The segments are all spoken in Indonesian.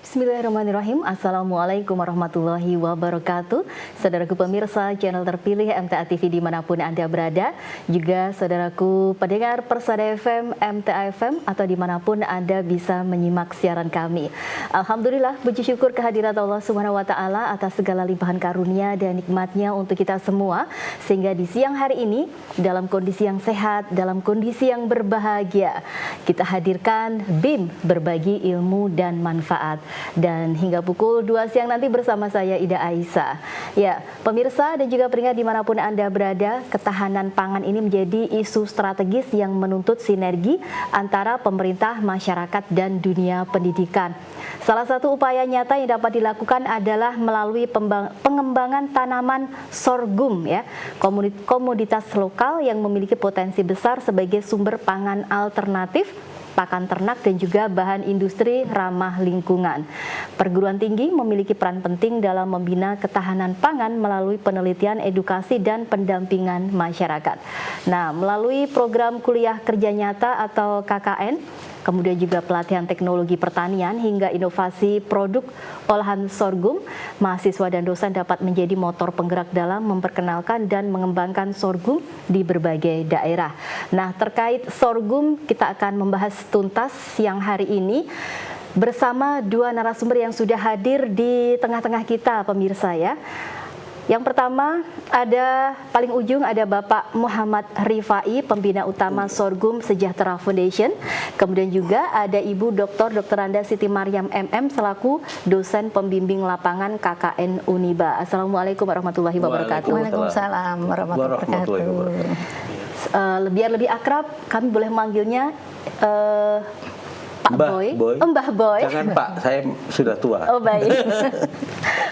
Bismillahirrahmanirrahim. Assalamualaikum warahmatullahi wabarakatuh. Saudaraku pemirsa channel terpilih MTA TV dimanapun Anda berada, juga saudaraku pendengar Persada FM, MTA FM, atau dimanapun Anda bisa menyimak siaran kami. Alhamdulillah, puji syukur kehadirat Allah Subhanahu Wa Taala atas segala limpahan karunia dan nikmatnya untuk kita semua, sehingga di siang hari ini dalam kondisi yang sehat, dalam kondisi yang berbahagia, kita hadirkan BIM berbagi ilmu dan manfaat. Dan hingga pukul 2 siang nanti bersama saya Ida Aisyah. Ya, pemirsa dan juga pendengar dimanapun Anda berada, ketahanan pangan ini menjadi isu strategis yang menuntut sinergi antara pemerintah, masyarakat, dan dunia pendidikan. Salah satu upaya nyata yang dapat dilakukan adalah melalui pengembangan tanaman sorghum, ya, komoditas lokal yang memiliki potensi besar sebagai sumber pangan alternatif, pakan ternak, dan juga bahan industri ramah lingkungan. Perguruan tinggi memiliki peran penting dalam membina ketahanan pangan melalui penelitian, edukasi, dan pendampingan masyarakat. Nah, melalui program kuliah kerja nyata atau KKN, kemudian juga pelatihan teknologi pertanian hingga inovasi produk olahan sorghum, mahasiswa dan dosen dapat menjadi motor penggerak dalam memperkenalkan dan mengembangkan sorghum di berbagai daerah. Nah, terkait sorghum kita akan membahas tuntas siang hari ini bersama dua narasumber yang sudah hadir di tengah-tengah kita, pemirsa, ya. Yang pertama, ada paling ujung ada Bapak Muhammad Rifai, pembina utama Sorghum Sejahtera Foundation. Kemudian juga ada Ibu Dr. Anda Siti Maryam MM selaku dosen pembimbing lapangan KKN Uniba. Assalamualaikum warahmatullahi wabarakatuh. Waalaikumsalam warahmatullahi wabarakatuh. Biar lebih akrab, kami boleh manggilnya Pak Mbah Boy. Boy. Mbah Boy. Jangan Pak, saya sudah tua. Oh, baik.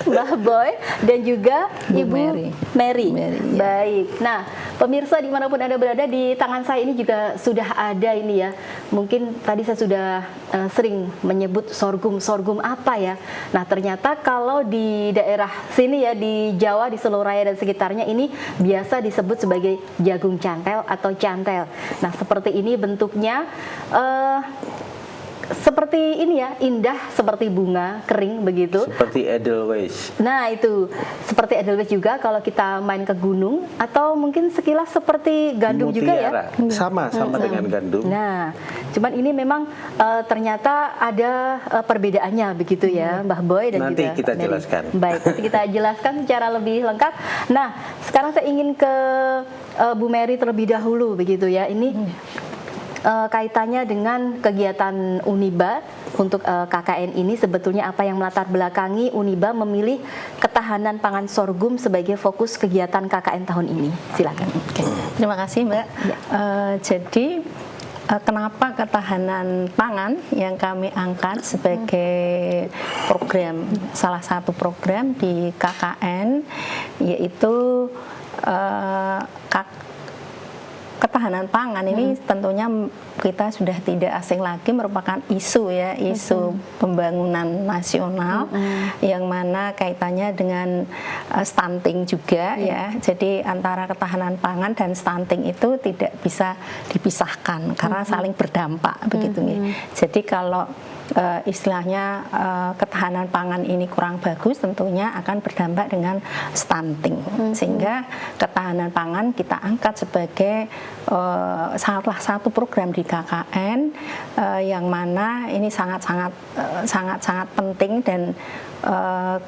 Mbah Boy dan juga Ibu Mary. Ya. Baik. Nah, pemirsa dimanapun Anda berada, di tangan saya ini juga sudah ada ini, ya. Mungkin tadi saya sudah sering menyebut sorghum apa, ya. Nah, ternyata kalau di daerah sini, ya, di Jawa, di Seluraya dan sekitarnya, ini biasa disebut sebagai jagung cantel atau cantel. Nah, seperti ini bentuknya. Seperti ini, ya, indah seperti bunga kering begitu. Seperti Edelweiss. Nah, itu seperti Edelweiss juga kalau kita main ke gunung, atau mungkin sekilas seperti gandum juga, ya. Sama dengan gandum. Nah, cuman ini memang ternyata ada perbedaannya begitu, ya, Mbah Boy dan nanti juga kita Mary. jelaskan. Baik, nanti kita jelaskan secara lebih lengkap. Nah, sekarang saya ingin ke Bu Mary terlebih dahulu begitu, ya. Ini kaitannya dengan kegiatan Uniba untuk KKN ini, sebetulnya apa yang melatar belakangi Uniba memilih ketahanan pangan sorghum sebagai fokus kegiatan KKN tahun ini? Silakan. Okay. Terima kasih, Mbak. Ya. Jadi kenapa ketahanan pangan yang kami angkat sebagai program, salah satu program di KKN, yaitu ketahanan pangan ini tentunya kita sudah tidak asing lagi, merupakan isu, ya, isu pembangunan nasional yang mana kaitannya dengan stunting juga, ya. Jadi antara ketahanan pangan dan stunting itu tidak bisa dipisahkan karena saling berdampak begitu. Jadi kalau istilahnya ketahanan pangan ini kurang bagus, tentunya akan berdampak dengan stunting. Sehingga ketahanan pangan kita angkat sebagai salah satu program di KKN yang mana ini sangat penting. Dan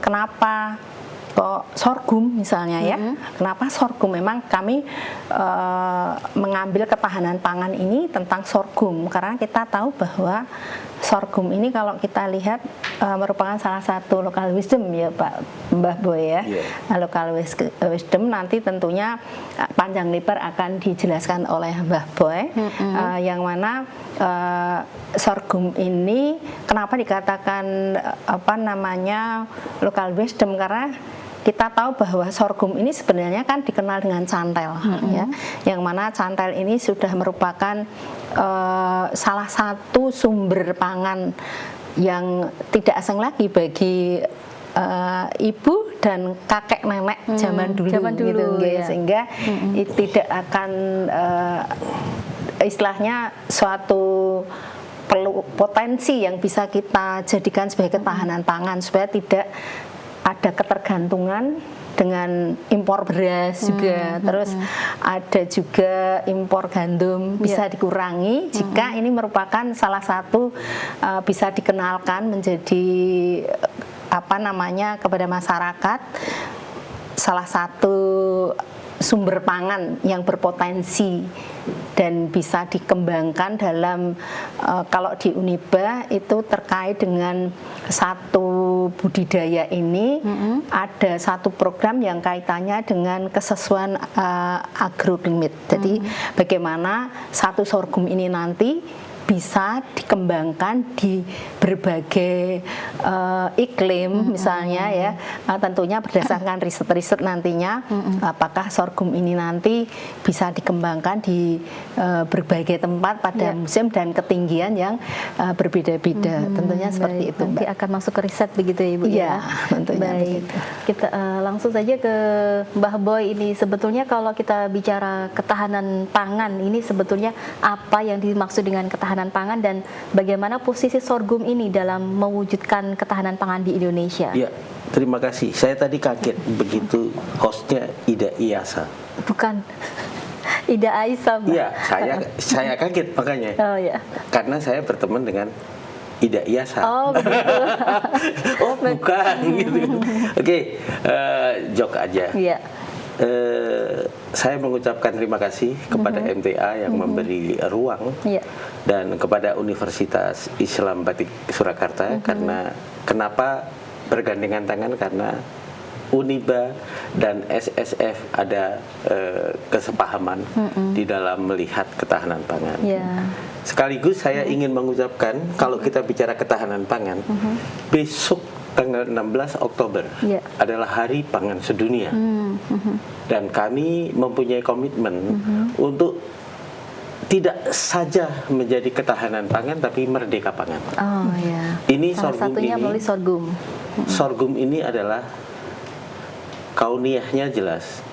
kenapa kok sorghum misalnya, ya, kenapa sorghum? Memang kami mengambil ketahanan pangan ini tentang sorghum karena kita tahu bahwa sorghum ini kalau kita lihat merupakan salah satu local wisdom, ya, Pak Mbah Boy, ya. Nah, local wisdom nanti tentunya panjang lebar akan dijelaskan oleh Mbah Boy, yang mana sorghum ini kenapa dikatakan local wisdom, karena kita tahu bahwa sorghum ini sebenarnya kan dikenal dengan cantel, ya, yang mana cantel ini sudah merupakan salah satu sumber pangan yang tidak asing lagi bagi ibu dan kakek nenek zaman dulu gitu, ya. Sehingga tidak akan istilahnya suatu potensi yang bisa kita jadikan sebagai ketahanan pangan supaya tidak ada ketergantungan dengan impor beras juga, terus ada juga impor gandum bisa dikurangi jika ini merupakan salah satu bisa dikenalkan menjadi kepada masyarakat salah satu sumber pangan yang berpotensi dan bisa dikembangkan dalam kalau di Uniba itu terkait dengan satu budidaya ini ada satu program yang kaitannya dengan kesesuaian agroklimate. Jadi bagaimana satu sorghum ini nanti bisa dikembangkan di berbagai iklim misalnya ya, tentunya berdasarkan riset-riset nantinya apakah sorghum ini nanti bisa dikembangkan di berbagai tempat pada musim dan ketinggian yang berbeda-beda, tentunya seperti itu. Nanti akan masuk ke riset begitu ya Ibu ya? Tentunya baik. begitu. Kita langsung saja ke Mbah Boy ini, sebetulnya kalau kita bicara ketahanan pangan ini sebetulnya apa yang dimaksud dengan ketahanan pangan dan bagaimana posisi sorghum ini dalam mewujudkan ketahanan pangan di Indonesia? Ya, terima kasih. Saya tadi kaget begitu hostnya Ida Iyasa. Bukan Ida Aisyah. Iya, saya kaget makanya. Oh ya. Karena saya berteman dengan Ida Iyasa. Oh begitu. Oh bukan gitu. Oke, joke aja. Iya. Saya mengucapkan terima kasih kepada MTA yang memberi ruang dan kepada Universitas Islam Batik Surakarta karena kenapa bergandengan tangan, karena Uniba dan SSF ada kesepahaman di dalam melihat ketahanan pangan. Sekaligus saya ingin mengucapkan kalau kita bicara ketahanan pangan, besok tanggal 16 Oktober adalah Hari Pangan Sedunia. Dan kami mempunyai komitmen untuk tidak saja menjadi ketahanan pangan tapi merdeka pangan. Oh ya. Ini salah sorghum satunya melalui sorghum. Sorghum ini adalah kauniyahnya jelas.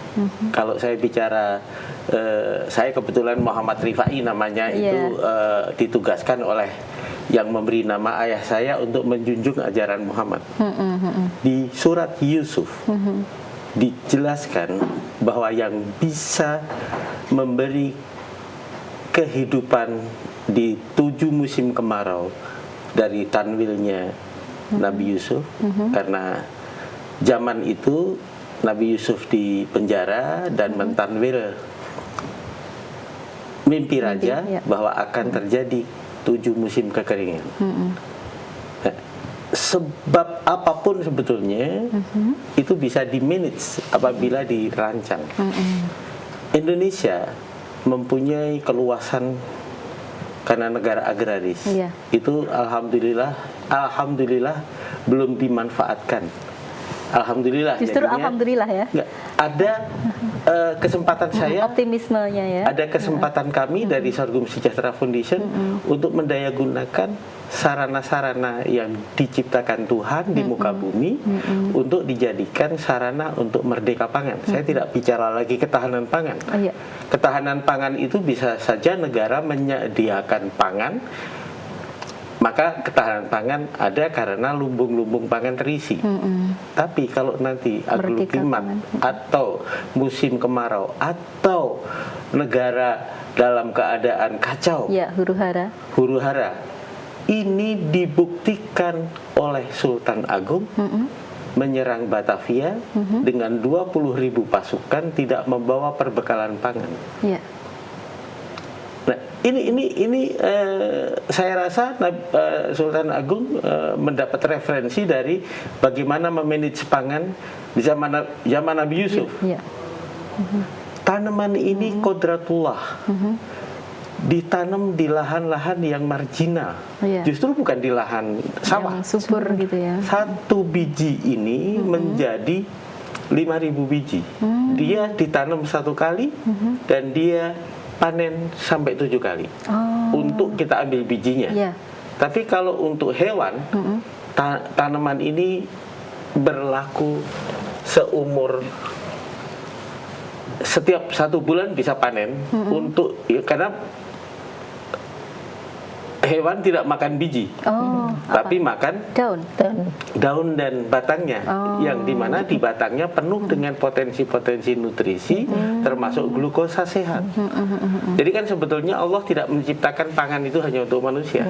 Kalau saya bicara saya kebetulan Muhammad Rifai namanya itu ditugaskan oleh yang memberi nama ayah saya untuk menjunjung ajaran Muhammad. Di surat Yusuf dijelaskan bahwa yang bisa memberi kehidupan di 7 musim kemarau dari tanwilnya Nabi Yusuf, karena zaman itu Nabi Yusuf di penjara dan mentanwil mimpi raja bahwa akan terjadi 7 musim kekeringan. Nah, sebab apapun sebetulnya itu bisa di-manage apabila dirancang. Indonesia mempunyai keluasan karena negara agraris. Itu alhamdulillah belum dimanfaatkan. Alhamdulillah. Justru jadinya, alhamdulillah ya. Ada kesempatan saya. Optimismenya ya. Ada kesempatan kami dari Sorghum Sejahtera Foundation untuk mendayagunakan sarana-sarana yang diciptakan Tuhan di muka bumi untuk dijadikan sarana untuk merdeka pangan. Saya tidak bicara lagi ketahanan pangan. Ketahanan pangan itu bisa saja negara menyediakan pangan, maka ketahanan pangan ada karena lumbung-lumbung pangan terisi. Tapi kalau nanti agroklimat atau musim kemarau atau negara dalam keadaan kacau, huru-hara, ini dibuktikan oleh Sultan Agung menyerang Batavia dengan 20.000 pasukan tidak membawa perbekalan pangan. Nah, ini saya rasa Sultan Agung mendapat referensi dari bagaimana memanage pangan di zaman Nabi Yusuf. Tanaman ini kodratullah, ditanam di lahan-lahan yang marginal, justru bukan di lahan sawah, subur gitu ya. Satu biji ini menjadi 5.000 biji. Dia ditanam 1 kali dan dia panen sampai 7 kali untuk kita ambil bijinya. Tapi kalau untuk hewan, tanaman ini berlaku seumur, setiap 1 bulan bisa panen untuk karena hewan tidak makan biji, tapi makan Daun. daun dan batangnya, yang dimana di batangnya penuh dengan potensi-potensi nutrisi, termasuk glukosa sehat. Jadi kan sebetulnya Allah tidak menciptakan pangan itu hanya untuk manusia,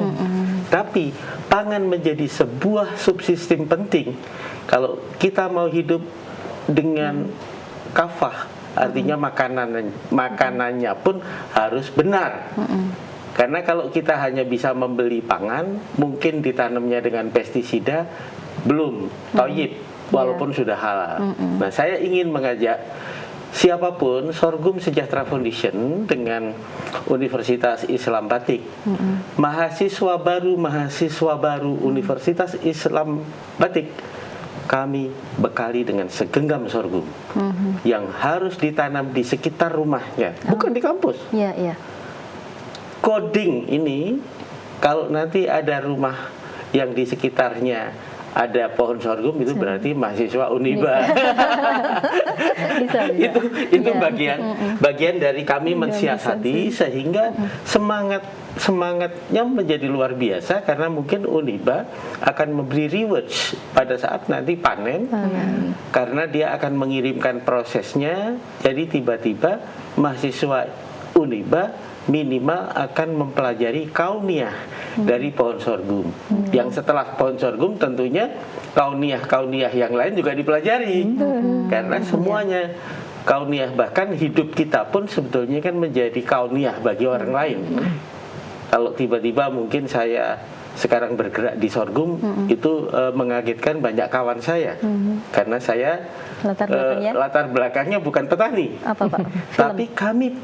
tapi pangan menjadi sebuah subsistem penting. Kalau kita mau hidup dengan kafah, artinya makanannya pun harus benar. Karena kalau kita hanya bisa membeli pangan, mungkin ditanamnya dengan pestisida, belum toyib, walaupun sudah halal. Nah, saya ingin mengajak siapapun, Sorghum Sejahtera Foundation dengan Universitas Islam Batik, mahasiswa baru Universitas Islam Batik, kami bekali dengan segenggam sorghum yang harus ditanam di sekitar rumahnya, bukan di kampus. Iya, iya. Coding ini, kalau nanti ada rumah yang di sekitarnya ada pohon sorghum, itu berarti mahasiswa Uniba. Bisa. Itu bagian dari kami mensiasati sehingga semangatnya menjadi luar biasa, karena mungkin Uniba akan memberi rewards pada saat nanti panen, karena dia akan mengirimkan prosesnya. Jadi tiba-tiba mahasiswa Uniba minimal akan mempelajari kauniah dari pohon sorghum. Yang setelah pohon sorghum tentunya kauniah yang lain juga dipelajari, karena semuanya kauniah, bahkan hidup kita pun sebetulnya kan menjadi kauniah bagi orang lain. Kalau tiba-tiba mungkin saya sekarang bergerak di sorghum, itu mengagetkan banyak kawan saya, karena saya latar belakangnya bukan petani. Apa, Pak? Tapi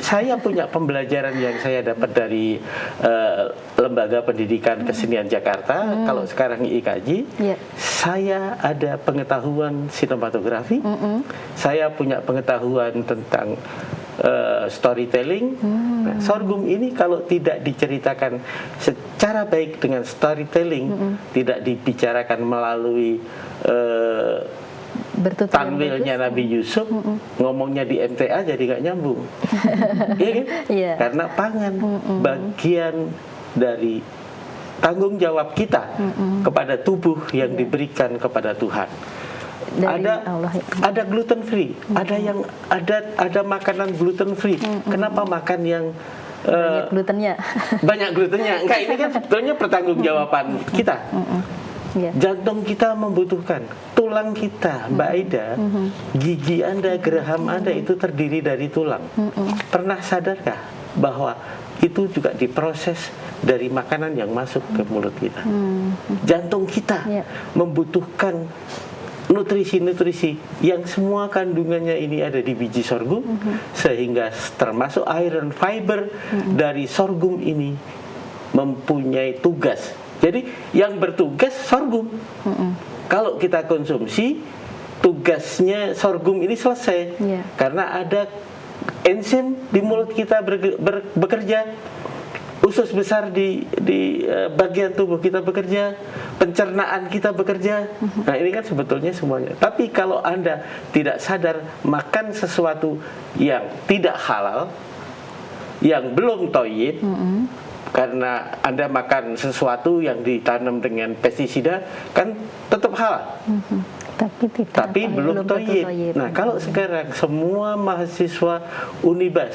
saya punya pembelajaran yang saya dapat dari Lembaga Pendidikan Kesenian Jakarta. Kalau sekarang IKJ, saya ada pengetahuan sinematografi, saya punya pengetahuan tentang storytelling. Nah, sorghum ini kalau tidak diceritakan secara baik dengan storytelling, tidak dibicarakan melalui tanwilnya Nabi Yusuf, ngomongnya di MTA jadi nggak nyambung. Iya kan? Karena pangan bagian dari tanggung jawab kita kepada tubuh yang diberikan kepada Tuhan. Ada gluten free, ada makanan gluten free. Kenapa makan yang banyak glutennya? Banyak glutennya. Enggak, ini kan sebetulnya pertanggungjawaban kita. Jantung kita membutuhkan, tulang kita, Mbak Aida, gigi Anda, geraham Anda itu terdiri dari tulang. Pernah sadarkah bahwa itu juga diproses dari makanan yang masuk ke mulut kita? Jantung kita membutuhkan nutrisi-nutrisi yang semua kandungannya ini ada di biji sorghum, sehingga termasuk iron fiber dari sorghum ini mempunyai tugas. Jadi yang bertugas sorghum. Kalau kita konsumsi, tugasnya sorghum ini selesai, karena ada enzim di mulut kita bekerja, usus besar di bagian tubuh kita bekerja, pencernaan kita bekerja. Nah, ini kan sebetulnya semuanya. Tapi kalau Anda tidak sadar makan sesuatu yang tidak halal, yang belum toyib, karena Anda makan sesuatu yang ditanam dengan pestisida, kan tetap halal, tapi belum toyib. Nah, kalau sekarang semua mahasiswa Uniba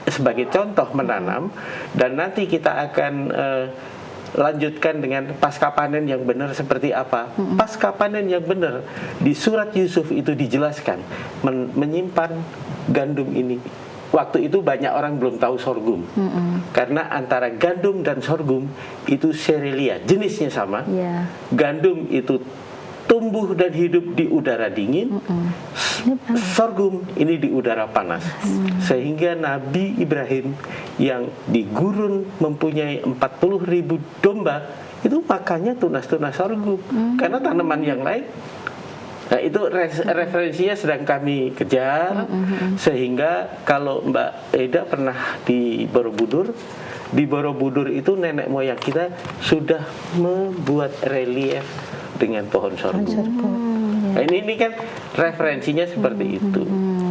sebagai contoh menanam, dan nanti kita akan lanjutkan dengan pasca panen yang benar seperti apa. Pasca panen yang benar di surat Yusuf itu dijelaskan menyimpan gandum ini. Waktu itu banyak orang belum tahu sorghum, karena antara gandum dan sorghum itu serelia, jenisnya sama. Gandum itu tumbuh dan hidup di udara dingin, sorghum ini di udara panas. Sehingga Nabi Ibrahim yang di gurun mempunyai 40.000 domba, itu makannya tunas-tunas sorghum, karena tanaman yang lain. Nah, itu referensinya sedang kami kejar, sehingga kalau Mbak Eda pernah di Borobudur itu nenek moyang kita sudah membuat relief dengan pohon sorghum. Nah, ini kan referensinya seperti itu.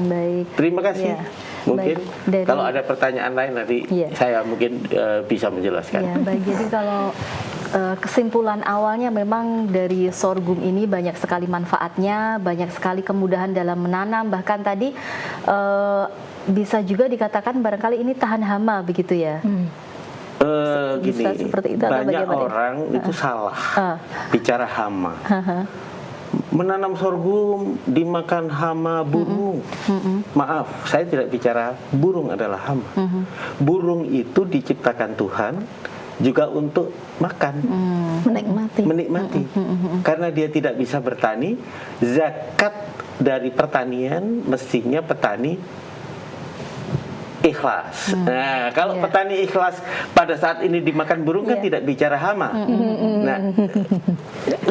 Baik. Terima kasih. Mungkin Baik, kalau ada pertanyaan lain nanti Iya. saya mungkin bisa menjelaskan. Ya, baik. Jadi kalau kesimpulan awalnya memang dari sorghum ini banyak sekali manfaatnya, banyak sekali kemudahan dalam menanam, bahkan tadi bisa juga dikatakan barangkali ini tahan hama begitu ya. Gini, Bisa seperti itu atau banyak bagaimana? orang itu salah bicara hama. Menanam sorghum dimakan hama burung. Maaf, saya tidak bicara burung adalah hama. Burung itu diciptakan Tuhan juga untuk makan, menikmati. Karena dia tidak bisa bertani, zakat dari pertanian mestinya petani ikhlas. Nah, kalau petani ikhlas pada saat ini dimakan burung kan tidak bicara hama. Nah,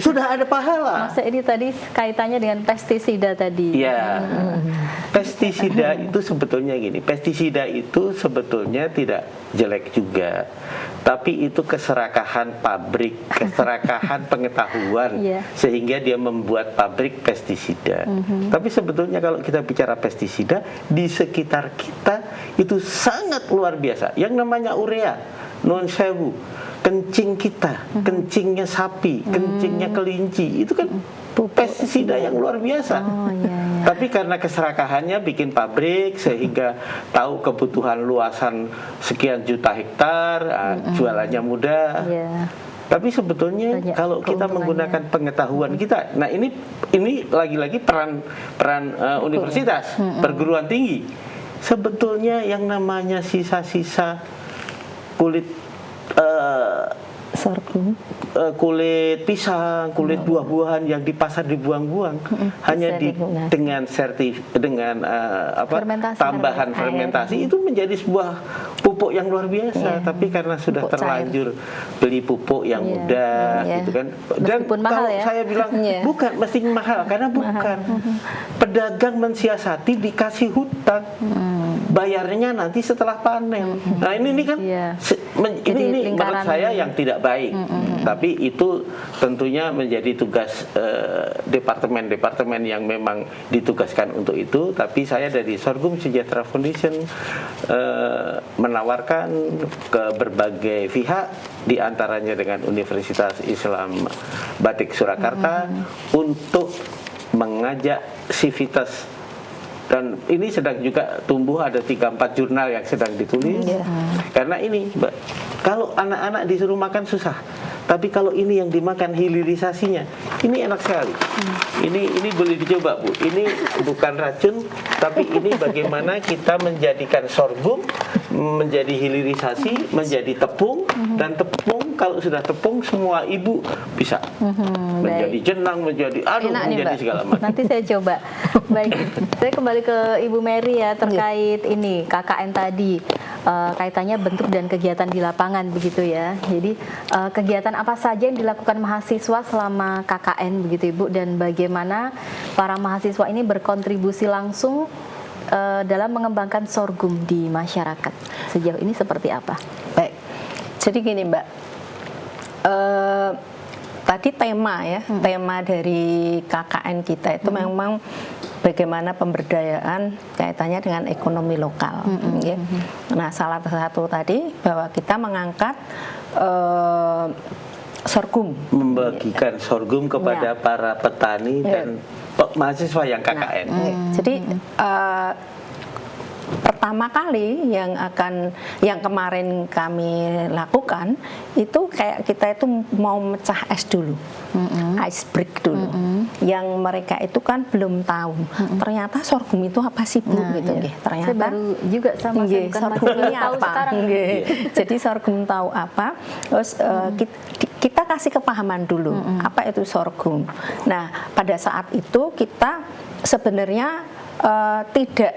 sudah ada pahala. Masa ini tadi kaitannya dengan pestisida tadi. Ya, pestisida itu sebetulnya gini. Pestisida itu sebetulnya tidak jelek juga, tapi itu keserakahan pabrik, keserakahan pengetahuan, sehingga dia membuat pabrik pestisida. Tapi sebetulnya kalau kita bicara pestisida, di sekitar kita itu sangat luar biasa. Yang namanya urea, non sewu, kencing kita, kencingnya sapi, kencingnya kelinci, itu kan pestisida yang luar biasa. Tapi karena keserakahannya bikin pabrik sehingga tahu kebutuhan luasan sekian juta hektar, jualannya mudah. Tapi sebetulnya Banyak kalau kita menggunakan pengetahuan kita, nah ini lagi-lagi peran universitas, perguruan tinggi. Sebetulnya yang namanya sisa-sisa kulit sorghum, kulit pisang, kulit buah-buahan yang di pasar dibuang-buang, hanya dengan tambahan fermentasi itu menjadi sebuah pupuk yang luar biasa. Tapi karena sudah Pupuk terlanjur beli pupuk yang mudah, gitu kan. Dan Meskipun mahal kalau saya bilang bukan mesti mahal, karena bukan pedagang mensiasati dikasih hutang, bayarnya nanti setelah panen. Nah ini kan ini menurut saya yang tidak baik. Tapi itu tentunya menjadi tugas departemen-departemen yang memang ditugaskan untuk itu. Tapi saya dari Sorghum Sejahtera Foundation menawarkan ke berbagai pihak, diantaranya dengan Universitas Islam Batik Surakarta, untuk mengajak sivitas. Dan ini sedang juga tumbuh, ada 3-4 jurnal yang sedang ditulis. Karena ini, Mbak, kalau anak-anak disuruh makan susah, tapi kalau ini yang dimakan hilirisasinya, ini enak sekali. Ini boleh dicoba, Bu. Ini bukan racun, tapi ini bagaimana kita menjadikan sorghum menjadi hilirisasi, menjadi tepung, dan tepung kalau sudah tepung semua ibu bisa menjadi jenang, menjadi menjadi segala macam. Nanti saya coba. Baik, saya kembali ke Ibu Mary ya terkait ini KKN tadi. Kaitannya bentuk dan kegiatan di lapangan begitu ya. Jadi kegiatan apa saja yang dilakukan mahasiswa selama KKN begitu Ibu, dan bagaimana para mahasiswa ini berkontribusi langsung dalam mengembangkan sorghum di masyarakat. Sejauh ini seperti apa? Baik, jadi gini Mbak, tadi tema tema dari KKN kita itu memang bagaimana pemberdayaan kaitannya dengan ekonomi lokal. Nah, salah satu tadi bahwa kita mengangkat sorghum, membagikan sorghum kepada para petani dan mahasiswa yang KKN. Jadi pertama kali yang kemarin kami lakukan itu kayak kita itu mau mecah es dulu, ice break dulu. Yang mereka itu kan belum tahu ternyata sorghum itu apa sih Bu, gitu. Ternyata saya baru juga sama sorghum ini apa. Jadi sorghum tahu apa, terus kita kasih kepahaman dulu apa itu sorghum. Nah, pada saat itu kita sebenarnya tidak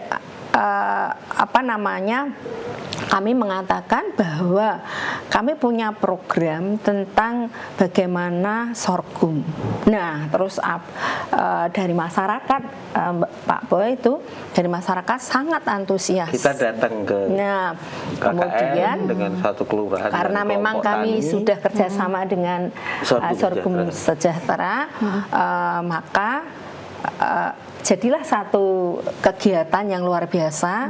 kami mengatakan bahwa kami punya program tentang bagaimana sorghum. Nah, terus dari masyarakat, Pak Boy itu dari masyarakat sangat antusias. Kita datang ke kemudian dengan satu kelurahan. Karena memang kami sudah kerjasama dengan Sorghum Sejahtera, maka jadilah satu kegiatan yang luar biasa.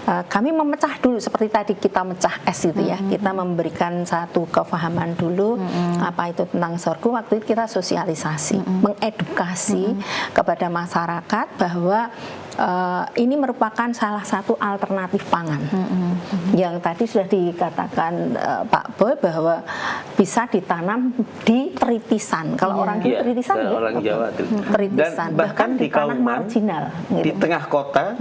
Kami memecah dulu seperti tadi kita mecah es itu ya. Kita memberikan satu kefahaman dulu apa itu tentang sorghum. Waktu itu kita sosialisasi, mengedukasi kepada masyarakat bahwa ini merupakan salah satu alternatif pangan. Yang tadi sudah dikatakan Pak Boy bahwa bisa ditanam di teritisan. Kalau orang di teritisan ya, orang Jawa itu. teritisan. Dan bahkan di tanah Kauman, marginal. di tengah kota,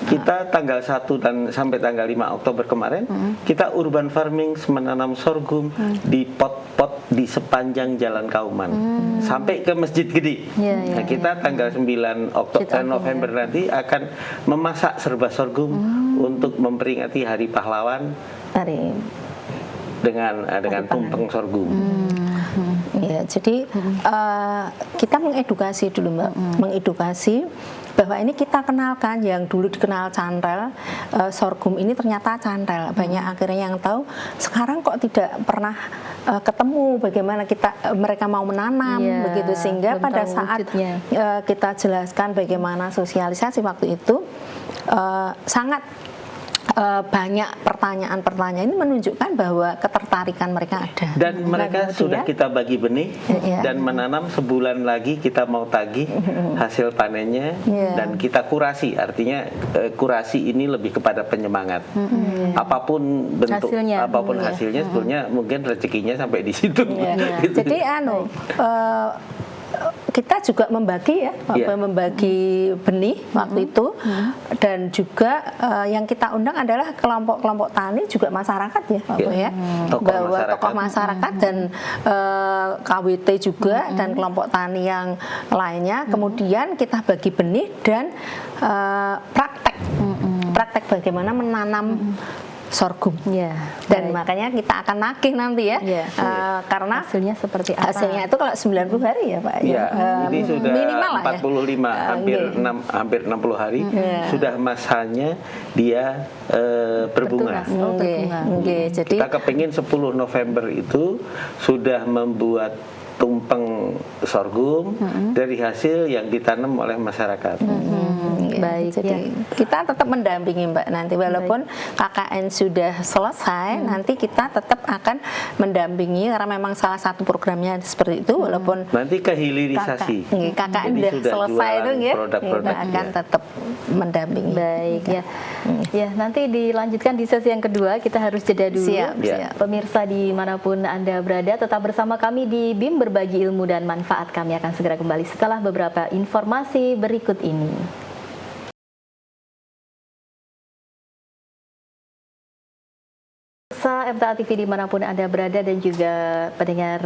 kita tanggal 1 dan sampai tanggal 5 Oktober kemarin, kita urban farming menanam sorghum di pot-pot di sepanjang Jalan Kauman sampai ke Masjid Gede. Nah, kita tanggal 9 November nanti akan memasak serba sorghum untuk memperingati Hari Pahlawan dengan tumpeng sorghum. Ya, jadi kita mengedukasi dulu Mbak, mengedukasi bahwa ini kita kenalkan yang dulu dikenal cantel, sorghum ini ternyata cantel. Banyak akhirnya yang tahu, sekarang kok tidak pernah ketemu bagaimana mereka mau menanam begitu, sehingga pada saat kita jelaskan bagaimana sosialisasi waktu itu sangat banyak pertanyaan-pertanyaan. Ini menunjukkan bahwa ketertarikan mereka ada. Dan mereka sudah kita bagi benih dan menanam, sebulan lagi kita mau tagih hasil panennya dan kita kurasi. Artinya kurasi ini lebih kepada penyemangat. Apapun bentuk, apapun hasilnya sebetulnya mungkin rezekinya sampai di situ. Gitu. Jadi kita juga membagi membagi benih waktu itu, dan juga yang kita undang adalah kelompok-kelompok tani juga masyarakat ya Pak Boy ya, bahwa tokoh masyarakat dan KWT juga dan kelompok tani yang lainnya. Kemudian kita bagi benih dan praktek bagaimana menanam sorghum. Dan makanya kita akan nagih nanti ya. Karena hasilnya seperti apa? Hasilnya itu kalau 90 hari ya Pak. Ini sudah minimal 45 hampir 60 hari sudah masanya dia berbunga. Jadi kita kepingin 10 November itu sudah membuat tumpeng sorghum dari hasil yang ditanam oleh masyarakat. Baik, jadi kita tetap mendampingi Mbak nanti walaupun KKN sudah selesai, nanti kita tetap akan mendampingi karena memang salah satu programnya seperti itu. Walaupun nanti kehilirisasi KKN sudah selesai itu ya, kita akan tetap mendampingi. Baik ya, nanti dilanjutkan di sesi yang kedua. Kita harus jeda dulu. Siap. Pemirsa dimanapun Anda berada, tetap bersama kami di BIM Berbagi Ilmu dan Manfaat. Kami akan segera kembali setelah beberapa informasi berikut ini. MTA TV dimanapun Anda berada dan juga pendengar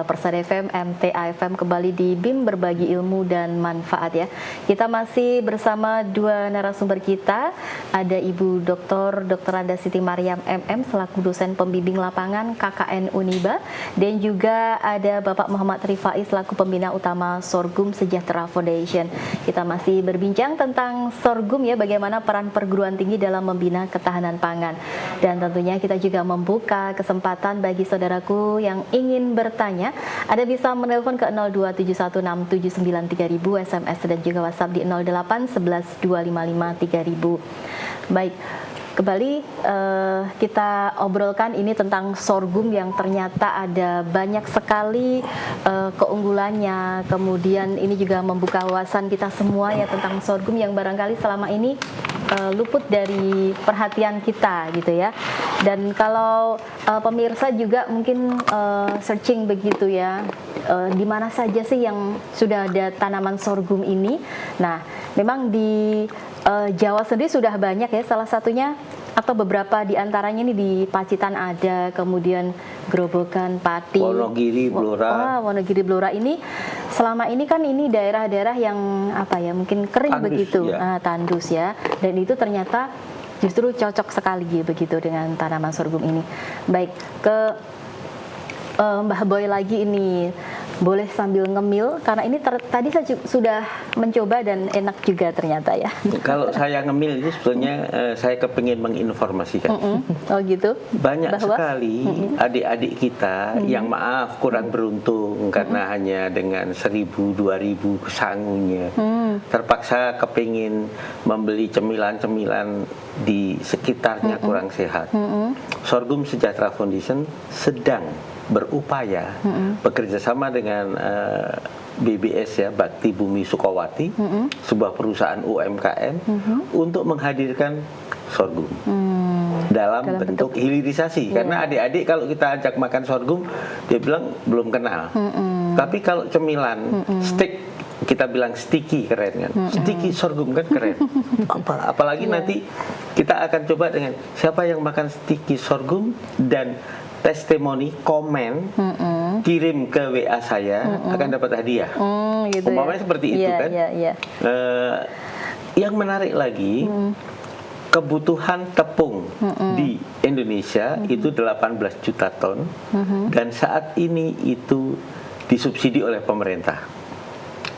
Persada FM, MTA FM, kembali di BIM Berbagi Ilmu dan Manfaat ya. Kita masih bersama dua narasumber kita, ada Ibu Dr. Anda Siti Mariam MM selaku dosen pembimbing lapangan KKN Uniba, dan juga ada Bapak Muhammad Rifai selaku pembina utama Sorghum Sejahtera Foundation. Kita masih berbincang tentang sorghum ya, bagaimana peran perguruan tinggi dalam membina ketahanan pangan. Dan tentunya kita juga membuka kesempatan bagi saudaraku yang ingin bertanya. Anda bisa menelpon ke 02716793000, SMS dan juga WhatsApp di 08112553.000. Baik, kembali kita obrolkan ini tentang sorghum yang ternyata ada banyak sekali keunggulannya. Kemudian ini juga membuka wawasan kita semua ya tentang sorghum yang barangkali selama ini luput dari perhatian kita gitu ya. Dan kalau pemirsa juga mungkin searching begitu ya, di mana saja sih yang sudah ada tanaman sorghum ini. Nah, memang di Jawa sendiri sudah banyak ya, salah satunya atau beberapa di antaranya ini di Pacitan ada, kemudian Grobogan, Pati, Wonogiri, Blora. Wonogiri, Blora ini selama ini kan ini daerah-daerah yang apa ya, mungkin kering tandus, begitu, tandus ya, dan itu ternyata justru cocok sekali begitu dengan tanaman sorghum ini. Baik, ke Mbah Boy lagi ini, boleh sambil ngemil karena ini tadi saya sudah mencoba dan enak juga ternyata ya. Kalau saya ngemil itu sebetulnya saya kepingin menginformasikan. Oh gitu. Banyak Bahwa? sekali adik-adik kita yang maaf kurang beruntung karena hanya dengan 1.000-2.000 kesangunya terpaksa kepingin membeli cemilan-cemilan di sekitarnya kurang sehat. Sorghum Sejahtera Foundation sedang berupaya bekerja sama dengan BBS ya, Bakti Bumi Sukawati, sebuah perusahaan UMKM untuk menghadirkan sorghum dalam bentuk hilirisasi. Karena adik-adik kalau kita ajak makan sorghum dia bilang belum kenal. Tapi kalau cemilan stick, kita bilang sticky, keren kan? Sticky sorghum kan keren. Apalagi nanti kita akan coba dengan siapa yang makan sticky sorghum dan testimoni, komen, kirim ke WA saya akan dapat hadiah. Gitu Umpamanya seperti itu kan. Yang menarik lagi, kebutuhan tepung di Indonesia itu 18 juta ton dan saat ini itu disubsidi oleh pemerintah.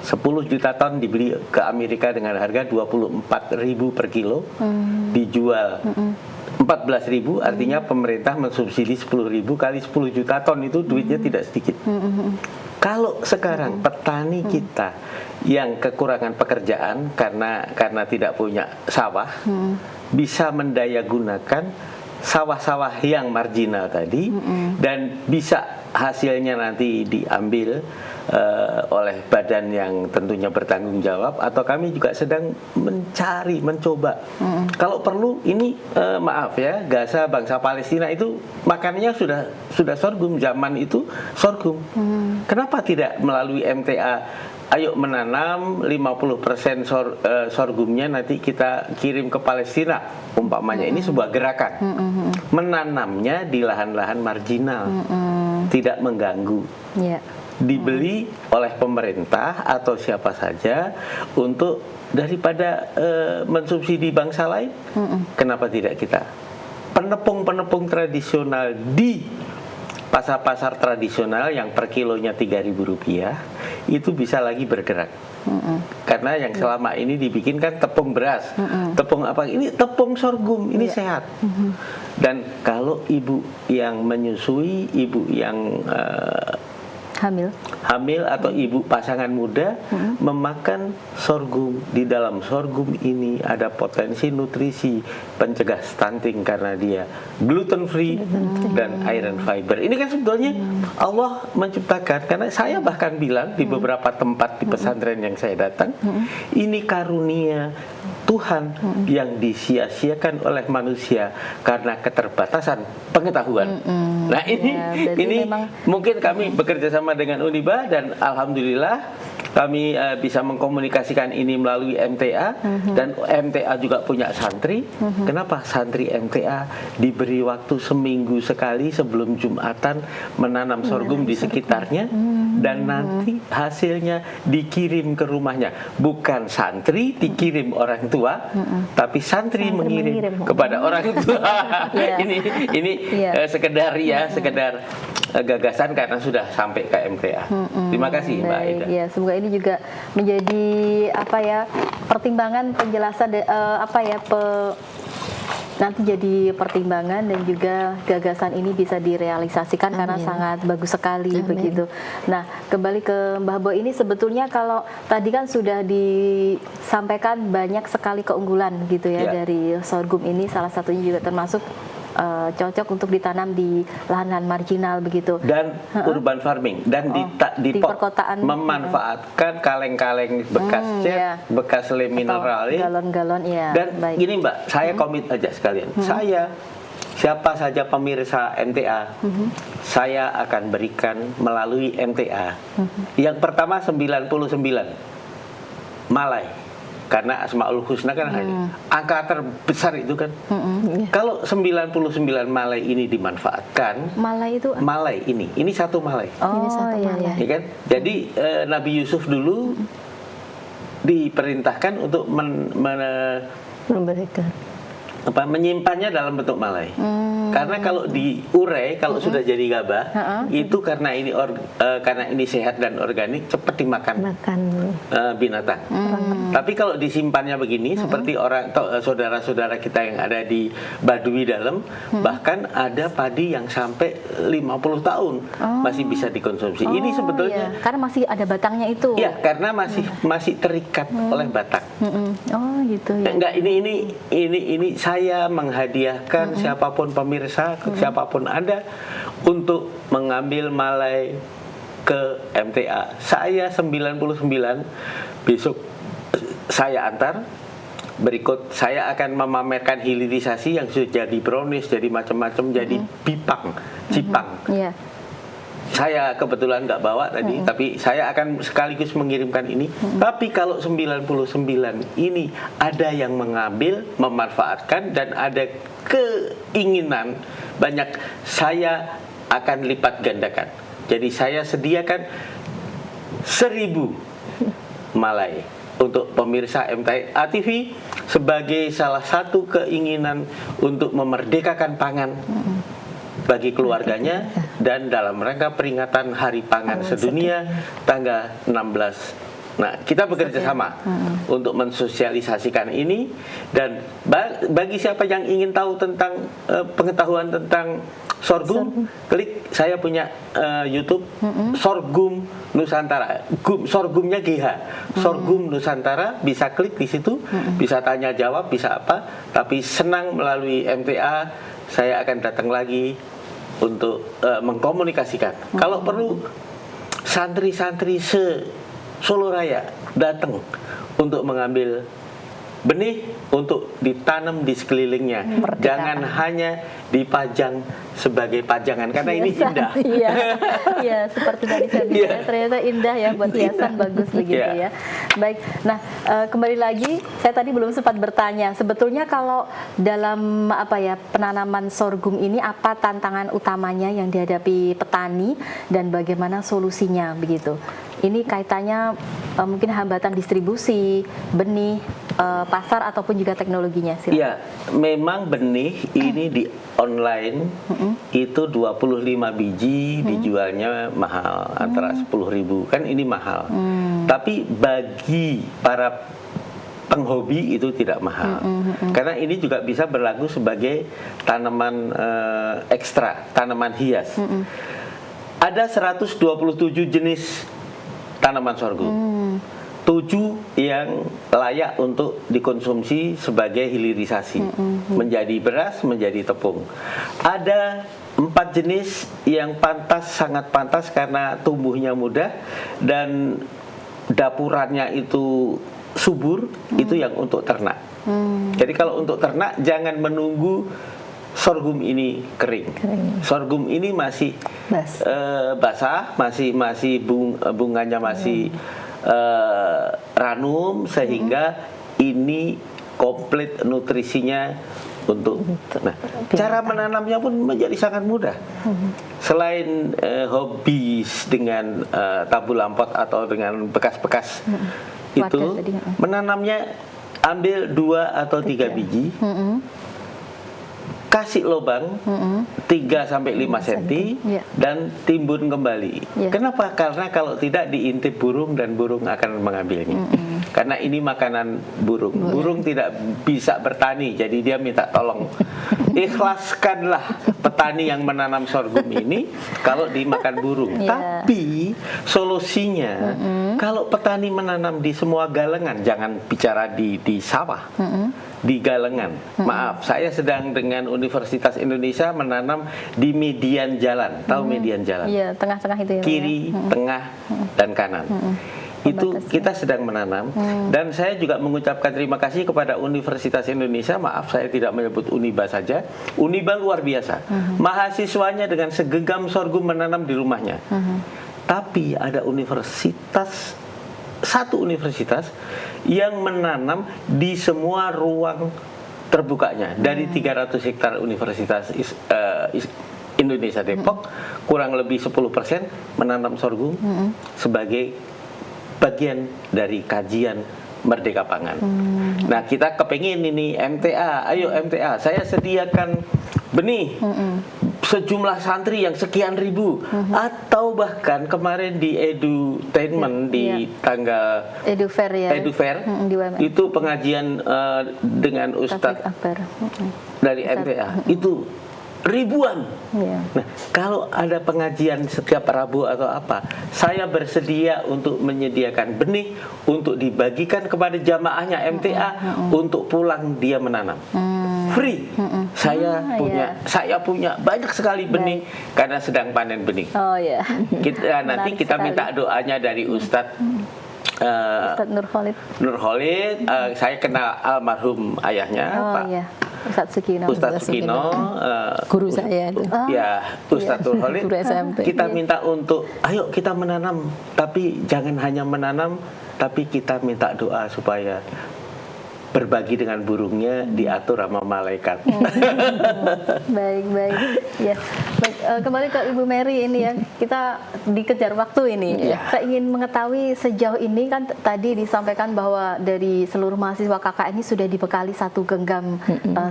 10 juta ton dibeli ke Amerika dengan harga 24.000 per kilo, dijual 14.000, artinya pemerintah mensubsidi 10.000 kali 10 juta ton itu duitnya tidak sedikit. Kalau sekarang petani kita yang kekurangan pekerjaan karena tidak punya sawah, bisa mendaya gunakan sawah-sawah yang marginal tadi dan bisa hasilnya nanti diambil oleh badan yang tentunya bertanggung jawab, atau kami juga sedang mencoba. Kalau perlu ini maaf ya, Gaza bangsa Palestina itu makanannya sudah sorghum, zaman itu sorghum. Kenapa tidak melalui MTA? Ayo menanam 50% sorghumnya nanti kita kirim ke Palestina umpamanya. Ini sebuah gerakan. Menanamnya di lahan-lahan marginal, tidak mengganggu. Dibeli oleh pemerintah atau siapa saja untuk daripada mensubsidi bangsa lain, kenapa tidak kita? Penepung-penepung tradisional di pasar-pasar tradisional yang per kilonya Rp3.000 itu bisa lagi bergerak. Karena yang selama ini dibikin kan tepung beras, tepung apa? Ini tepung sorghum, ini sehat. Dan kalau ibu yang menyusui, ibu yang hamil atau ibu pasangan muda memakan sorghum, di dalam sorghum ini ada potensi nutrisi pencegah stunting karena dia gluten free dan iron fiber. Ini kan sebetulnya Allah menciptakan, karena saya bahkan bilang di beberapa tempat di pesantren yang saya datang, ini karunia Tuhan yang disia-siakan oleh manusia karena keterbatasan pengetahuan. Nah ini mungkin kami bekerja sama dengan Uniba dan alhamdulillah kami bisa mengkomunikasikan ini melalui MTA dan MTA juga punya santri. Kenapa santri MTA diberi waktu seminggu sekali sebelum Jumatan menanam sorghum di sekitarnya dan nanti hasilnya dikirim ke rumahnya. Bukan santri dikirim orang tua, tapi santri mengirim kepada orang tua. Ini sekedar gagasan karena sudah sampai ke MTA. Terima kasih Mbak Aida. Ya, semoga ini juga menjadi pertimbangan penjelasan nanti jadi pertimbangan dan juga gagasan ini bisa direalisasikan. Amin. Karena sangat bagus sekali. Amin. Begitu. Nah, kembali ke Mbah Boy, ini sebetulnya kalau tadi kan sudah disampaikan banyak sekali keunggulan gitu ya dari sorghum ini, salah satunya juga termasuk cocok untuk ditanam di lahan-lahan marginal begitu. Dan urban farming dan di perkotaan memanfaatkan kaleng-kaleng bekas cat, bekas lem mineral galon-galon Dan gini Mbak, saya komit aja sekalian. Siapa saja pemirsa MTA, saya akan berikan melalui MTA. Yang pertama 99 Malai. Karena Asmaul Husna kan hanya angka terbesar itu kan. Kalau 99 malai ini dimanfaatkan, malai ini satu malai. Ini satu malai. Ya kan? Jadi Nabi Yusuf dulu diperintahkan untuk menyimpannya dalam bentuk malai. Karena kalau diurai, kalau sudah jadi gabah, itu karena ini sehat dan organik, cepat dimakan binatang. Tapi kalau disimpannya begini, seperti saudara-saudara kita yang ada di Baduy dalam, bahkan ada padi yang sampai 50 tahun masih bisa dikonsumsi. Ini sebetulnya karena masih ada batangnya itu. Ya, karena masih terikat oleh batang. Oh gitu ya. Enggak, ini saya menghadiahkan siapapun pemirsa, siapapun Anda untuk mengambil malai ke MTA. Saya 99, besok saya antar. Berikut saya akan memamerkan hilirisasi yang sudah jadi brownies, jadi macam-macam, jadi bipang, cipang. Saya kebetulan nggak bawa tadi, tapi saya akan sekaligus mengirimkan ini. Tapi kalau 99 ini ada yang mengambil, memanfaatkan, dan ada keinginan banyak, saya akan lipat gandakan. Jadi saya sediakan 1000 malai untuk pemirsa MTA TV sebagai salah satu keinginan untuk memerdekakan pangan bagi keluarganya, dan dalam rangka peringatan Hari Pangan Sedunia tanggal 16. Nah, kita bekerja sama untuk mensosialisasikan ini, dan bagi siapa yang ingin tahu tentang pengetahuan tentang sorghum, klik saya punya YouTube Sorghum Nusantara. Sorghumnya GH. Sorghum Nusantara, bisa klik di situ, bisa tanya jawab, bisa apa. Tapi senang melalui MTA, saya akan datang lagi untuk mengkomunikasikan. Kalau perlu santri-santri Solo Raya datang untuk mengambil benih untuk ditanam di sekelilingnya. Jangan hanya dipajang sebagai pajangan, karena ini indah. Iya, seperti tadi saya bilang, ternyata indah ya, buat hiasan bagus begitu ya. Baik, nah kembali lagi, saya tadi belum sempat bertanya, sebetulnya kalau dalam penanaman sorghum ini apa tantangan utamanya yang dihadapi petani dan bagaimana solusinya begitu? Ini kaitannya mungkin hambatan distribusi benih, pasar ataupun juga teknologinya. Iya, memang benih ini di online itu 25 biji dijualnya mahal, antara 10.000, kan ini mahal. Tapi bagi para penghobi itu tidak mahal, karena ini juga bisa berlaku sebagai tanaman ekstra, tanaman hias. Ada 127 jenis tanaman sorghum, 7 yang layak untuk dikonsumsi sebagai hilirisasi, menjadi beras, menjadi tepung. Ada 4 jenis yang sangat pantas karena tumbuhnya mudah dan dapurannya itu subur, itu yang untuk ternak. Jadi kalau untuk ternak jangan menunggu sorghum ini kering. Sorghum ini masih basah, masih bunganya masih ranum, sehingga ini komplit nutrisinya untuk. Nah, cara menanamnya pun menjadi sangat mudah. Selain hobi dengan tabu lampot atau dengan bekas-bekas itu, menanamnya ambil 2 atau 3 biji. Kasih lubang 3 sampai 5 cm dan timbun kembali. Kenapa? Karena kalau tidak diintip burung dan burung akan mengambilnya. Karena ini makanan burung. Burung tidak bisa bertani, jadi dia minta tolong. Ikhlaskanlah petani yang menanam sorghum ini kalau dimakan burung. Tapi solusinya, kalau petani menanam di semua galengan, jangan bicara di sawah. Di galengan. Maaf, saya sedang dengan Universitas Indonesia menanam di median jalan. Tahu median jalan? Iya, tengah-tengah itu ya. Kiri, tengah, dan kanan. Itu kita sedang menanam. Dan saya juga mengucapkan terima kasih kepada Universitas Indonesia. Maaf, saya tidak menyebut Uniba saja. Uniba luar biasa. Mahasiswanya dengan segenggam sorghum menanam di rumahnya. Tapi ada satu universitas yang menanam di semua ruang terbukanya. Dari 300 hektar Universitas Indonesia Depok, kurang lebih 10% menanam sorghum sebagai bagian dari kajian Merdeka Pangan. Nah, kita kepengin ini MTA, ayo MTA, saya sediakan benih, sejumlah santri yang sekian ribu, atau bahkan kemarin di edutainment di tanggal Edufair ya. Edufair di UMM. itu pengajian dengan Taufik Ustadz Akbar. dari MTA itu ribuan. Iya. Nah, kalau ada pengajian setiap Rabu atau apa, saya bersedia untuk menyediakan benih untuk dibagikan kepada jamaahnya MTA untuk pulang dia menanam. Free. Saya punya banyak sekali benih karena sedang panen benih. Oh ya. Nanti kita minta doanya dari Ustadz Ustadz Nur Khalid. saya kenal almarhum ayahnya, Pak Ustadz Sukino. Ustadz Sukino, guru saya itu. Ya, Ustadz Nur Khalid. Guru SMP. Kita minta untuk, ayo kita menanam, tapi jangan hanya menanam, tapi kita minta doa supaya berbagi dengan burungnya diatur sama malaikat. Baik. Ya. Baik, kembali ke Ibu Mary ini ya. Kita dikejar waktu ini. Saya ingin mengetahui sejauh ini kan tadi disampaikan bahwa dari seluruh mahasiswa KKN ini sudah dibekali 1 genggam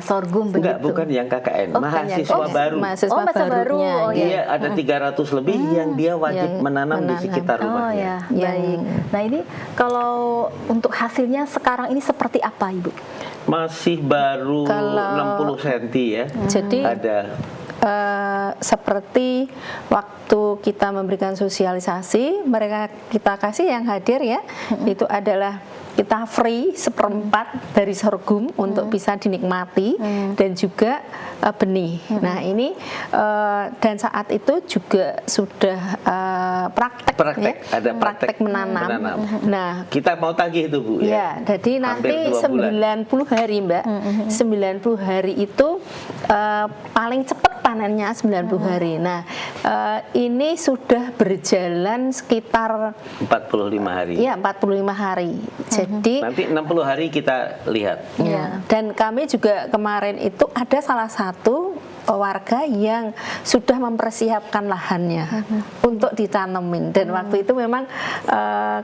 sorghum Enggak, begitu. bukan yang KKN, mahasiswa baru. Mahasiswa barunya. Dia ada 300 lebih yang dia wajib menanam di sekitar rumahnya. Baik. Nah, ini kalau untuk hasilnya sekarang ini seperti apa, Ibu? Masih baru 60 cm ya. Jadi ada seperti waktu kita memberikan sosialisasi, mereka kita kasih yang hadir ya, itu adalah kita free 1/4 dari sorghum untuk bisa dinikmati dan juga benih. Nah ini dan saat itu juga sudah praktek ya, ada praktek menanam. Nah kita mau tagih itu Bu ya, jadi nanti 90 hari Mbak, 90 hari itu paling cepat panennya 90 hari. Nah ini sudah berjalan sekitar 45 hari. Iya 45 hari. Jadi nanti 60 hari kita lihat. Ya. Dan kami juga kemarin itu ada salah satu warga yang sudah mempersiapkan lahannya untuk ditanemin, dan waktu itu memang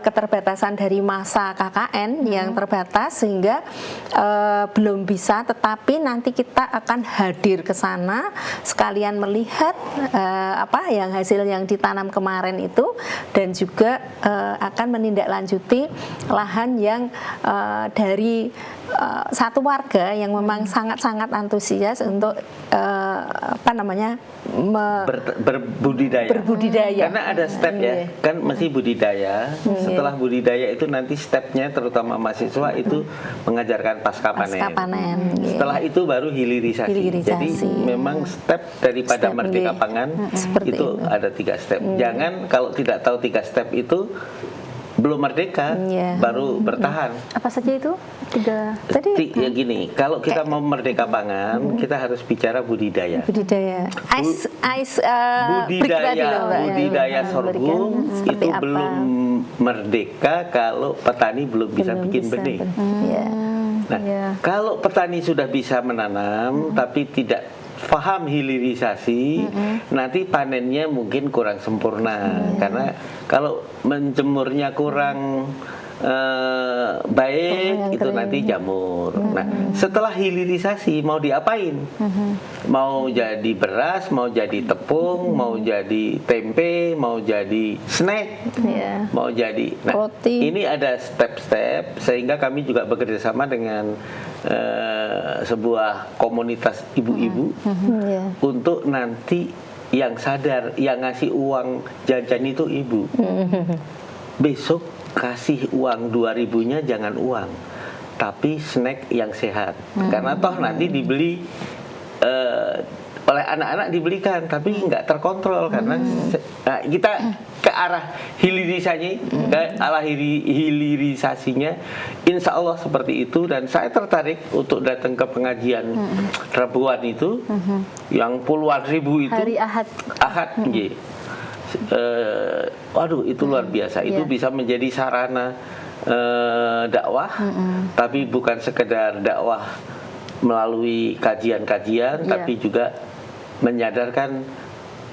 keterbatasan dari masa KKN yang terbatas sehingga belum bisa, tetapi nanti kita akan hadir ke sana sekalian melihat apa yang hasil yang ditanam kemarin itu, dan juga akan menindaklanjuti lahan yang dari satu warga yang memang sangat-sangat antusias untuk apa namanya berbudidaya. Karena ada step ya, kan masih budidaya. Setelah budidaya itu nanti stepnya terutama mahasiswa itu mengajarkan pasca panen. Setelah itu baru hilirisasi. Jadi memang step daripada Merdeka Pangan itu ada 3 step. Jangan kalau tidak tahu 3 step itu belum merdeka, baru bertahan. Apa saja itu? 3 tadi? Ya gini, kalau kita mau merdeka pangan, kita harus bicara budidaya. Budidaya sorghum itu belum merdeka kalau petani belum bisa bikin benih. Nah, kalau petani sudah bisa menanam tapi tidak paham hilirisasi, nanti panennya mungkin kurang sempurna, karena kalau menjemurnya kurang baik itu nanti jamur. Nah, setelah hilirisasi mau diapain? Mau jadi beras, mau jadi tepung, mau jadi tempe, mau jadi snack, mau jadi. Nah, roti. Ini ada step-step sehingga kami juga bekerja sama dengan sebuah komunitas ibu-ibu untuk nanti yang sadar, yang ngasih uang jajan itu ibu. Besok kasih uang 2.000-nya jangan uang, tapi snack yang sehat. Karena toh nanti dibeli oleh anak-anak dibelikan, tapi nggak terkontrol karena kita ke arah hilirisasinya, insya Allah seperti itu. Dan saya tertarik untuk datang ke pengajian Rabuan itu, yang puluhan ribu itu. Hari Ahad. Waduh itu luar biasa. Itu bisa menjadi sarana dakwah, tapi bukan sekedar dakwah melalui kajian-kajian, tapi juga menyadarkan,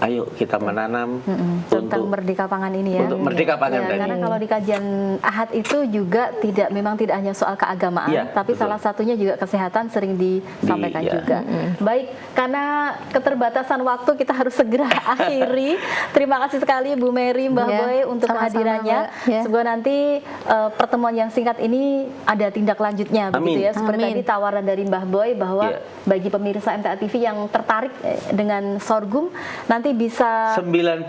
ayo kita menanam untuk tentang Merdeka Pangan ini ya. Untuk Merdeka Pangan tadi. Karena kalau di kajian Ahad itu juga memang tidak hanya soal keagamaan, tapi betul. salah satunya juga kesehatan sering disampaikan juga. Baik, karena keterbatasan waktu kita harus segera akhiri. Terima kasih sekali Bu Mary, Mbah Boy untuk kehadirannya. Semoga nanti pertemuan yang singkat ini ada tindak lanjutnya begitu ya. Seperti tadi tawaran dari Mbah Boy bahwa bagi pemirsa MTA TV yang tertarik dengan sorghum nanti bisa 99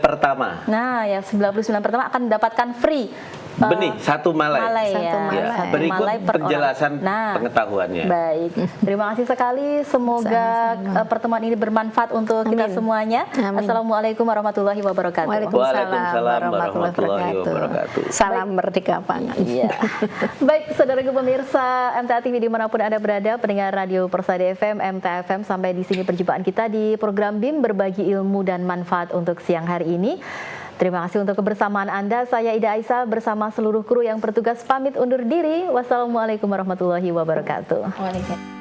pertama. Nah, yang 99 pertama akan mendapatkan free benih satu malai. Satu malai. Satu Berikut malai per penjelasan orang. pengetahuannya. Baik, terima kasih sekali. Semoga pertemuan ini bermanfaat untuk kita semuanya. Assalamualaikum warahmatullahi wabarakatuh. Waalaikumsalam warahmatullahi wabarakatuh. Salam Merdeka Pangan. Iya. Baik, saudaraku pemirsa MTA TV dimanapun Anda berada, pendengar radio Persada FM, MTA FM, sampai di sini perjumpaan kita di program BIM berbagi ilmu dan manfaat untuk siang hari ini. Terima kasih untuk kebersamaan Anda. Saya Ida Aisyah bersama seluruh kru yang bertugas pamit undur diri. Wassalamualaikum warahmatullahi wabarakatuh. Waalaikumsalam.